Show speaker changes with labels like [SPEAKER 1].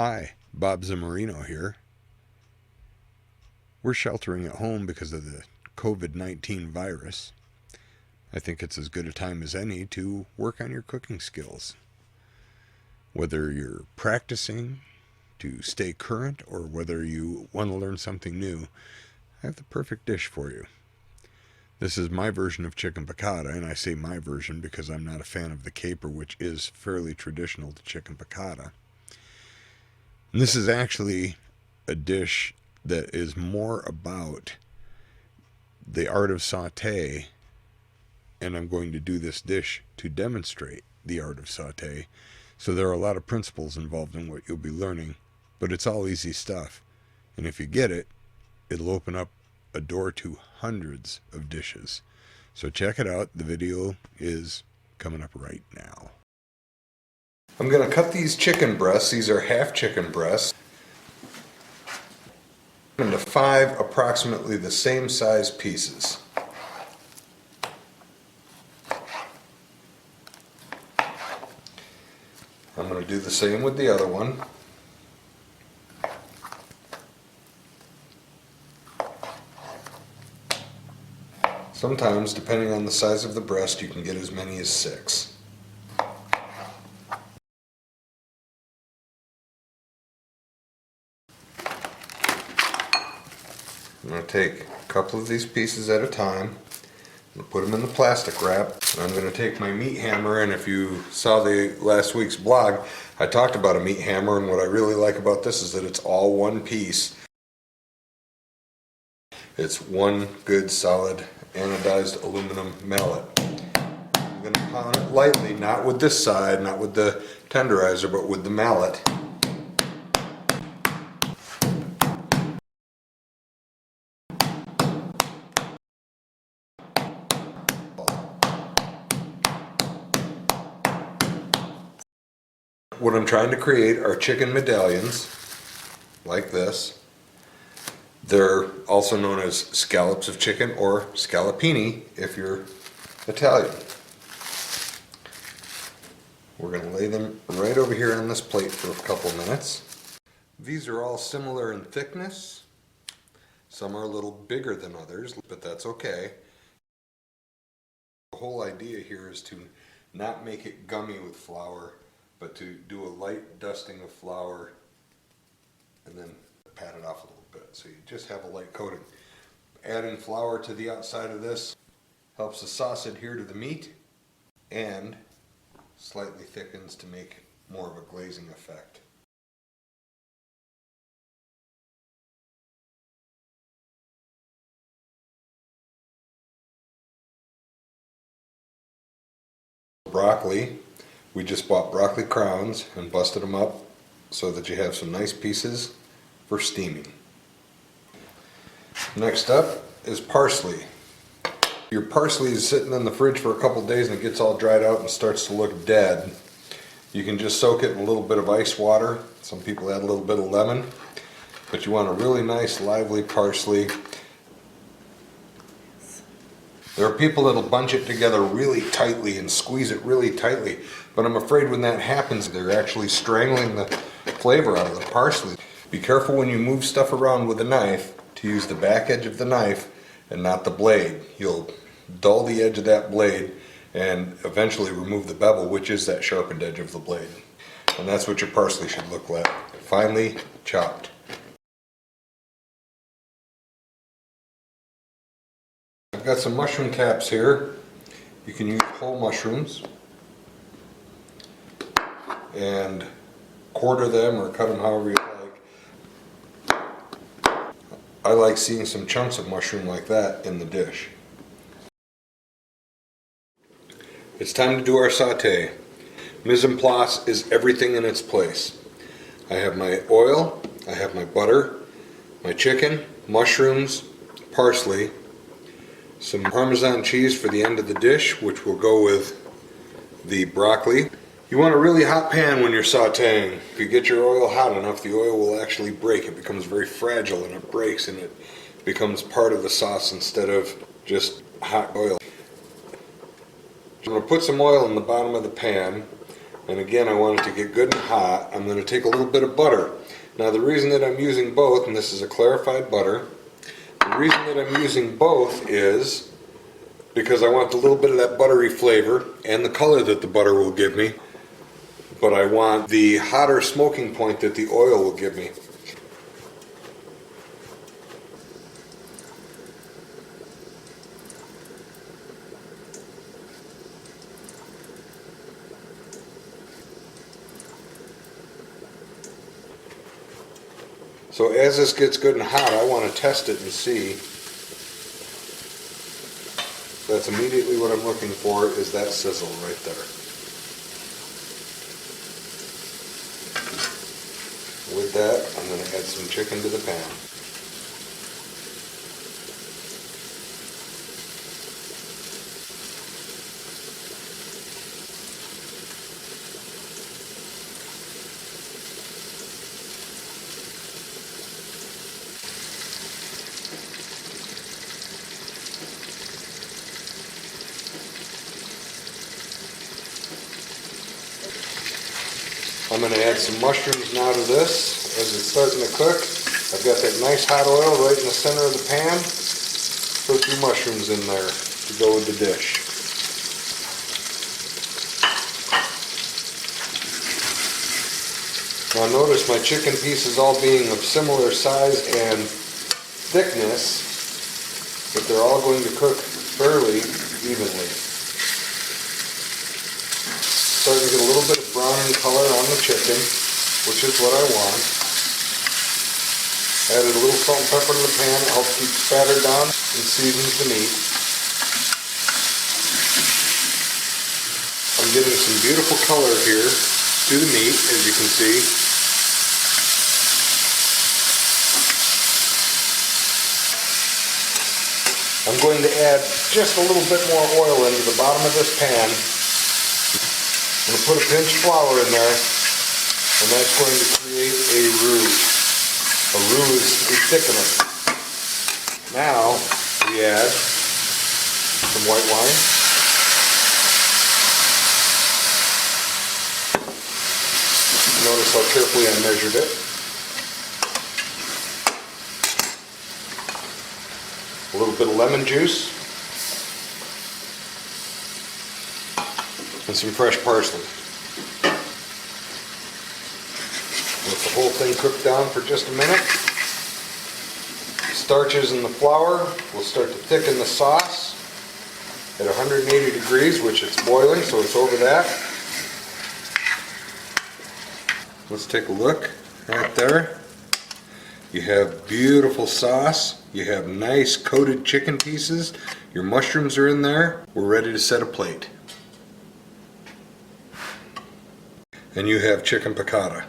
[SPEAKER 1] Hi, Bob Zimmerino here. We're sheltering at home because of the COVID-19 virus. I think it's as good a time as any to work on your cooking skills. Whether you're practicing to stay current or whether you want to learn something new, I have the perfect dish for you. This is my version of chicken piccata, and I say my version because I'm not a fan of the caper, which is fairly traditional to chicken piccata. And this is actually a dish that is more about the art of sauté, and I'm going to do this dish to demonstrate the art of sauté. So there are a lot of principles involved in what you'll be learning, but it's all easy stuff. And if you get it, it'll open up a door to hundreds of dishes. So check it out. The video is coming up right now. I'm going to cut these chicken breasts. These are half chicken breasts into 5 approximately the same size pieces. I'm going to do the same with the other one. Sometimes, depending on the size of the breast, you can get as many as 6. I'm going to take a couple of these pieces at a time. I'm going to put them in the plastic wrap. And I'm going to take my meat hammer, and if you saw the last week's blog, I talked about a meat hammer, and what I really like about this is that it's all one piece. It's one good solid anodized aluminum mallet. I'm going to pound it lightly, not with this side, not with the tenderizer, but with the mallet. What I'm trying to create are chicken medallions, like this. They're also known as scallops of chicken, or scallopini if you're Italian. We're going to lay them right over here on this plate for a couple minutes. These are all similar in thickness. Some are a little bigger than others, but that's okay. The whole idea here is to not make it gummy with flour, but to do a light dusting of flour and then pat it off a little bit, so you just have a light coating. Adding flour to the outside of this helps the sauce adhere to the meat and slightly thickens to make more of a glazing effect. Broccoli, we just bought broccoli crowns and busted them up so that you have some nice pieces for steaming. Next up is parsley. Your parsley is sitting in the fridge for a couple days and it gets all dried out and starts to look dead. You can just soak it in a little bit of ice water. Some people add a little bit of lemon, but you want a really nice lively parsley. There are people that'll bunch it together really tightly and squeeze it really tightly, but I'm afraid when that happens, they're actually strangling the flavor out of the parsley. Be careful when you move stuff around with a knife to use the back edge of the knife and not the blade. You'll dull the edge of that blade and eventually remove the bevel, which is that sharpened edge of the blade. And that's what your parsley should look like, finely chopped. I've got some mushroom caps here. You can use whole mushrooms and quarter them or cut them however you like. I like seeing some chunks of mushroom like that in the dish. It's time to do our sauté. Mise en place is everything in its place. I have my oil, I have my butter, my chicken, mushrooms, parsley, some Parmesan cheese for the end of the dish, which will go with the broccoli. You want a really hot pan when you're sautéing. If you get your oil hot enough, the oil will actually break. It becomes very fragile and it breaks and it becomes part of the sauce instead of just hot oil. I'm going to put some oil in the bottom of the pan. And again, I want it to get good and hot. I'm going to take a little bit of butter. Now the reason that I'm using both, and this is a clarified butter, the reason that I'm using both is because I want a little bit of that buttery flavor and the color that the butter will give me, but I want the hotter smoking point that the oil will give me. So as this gets good and hot, I want to test it and see. That's immediately what I'm looking for, is that sizzle right there. With that, I'm going to add some chicken to the pan. I'm going to add some mushrooms now to this as it's starting to cook. I've got that nice hot oil right in the center of the pan. Put a few mushrooms in there to go with the dish. Now notice my chicken pieces all being of similar size and thickness, but they're all going to cook fairly evenly. Starting to get a little bit of browning color on the chicken, which is what I want. Added a little salt and pepper to the pan. It helps keep spatter down and seasons the meat. I'm getting some beautiful color here to the meat, as you can see. I'm going to add just a little bit more oil into the bottom of this pan. I'm going to put a pinch of flour in there, and that's going to create a roux. A roux is thickener. Now we add some white wine. Notice how carefully I measured it. A little bit of lemon juice. And some fresh parsley. Let the whole thing cook down for just a minute. Starches in the flour will start to thicken the sauce at 180 degrees, which it's boiling, so it's over that. Let's take a look right there. You have beautiful sauce. You have nice coated chicken pieces. Your mushrooms are in there. We're ready to set a plate. And you have chicken piccata.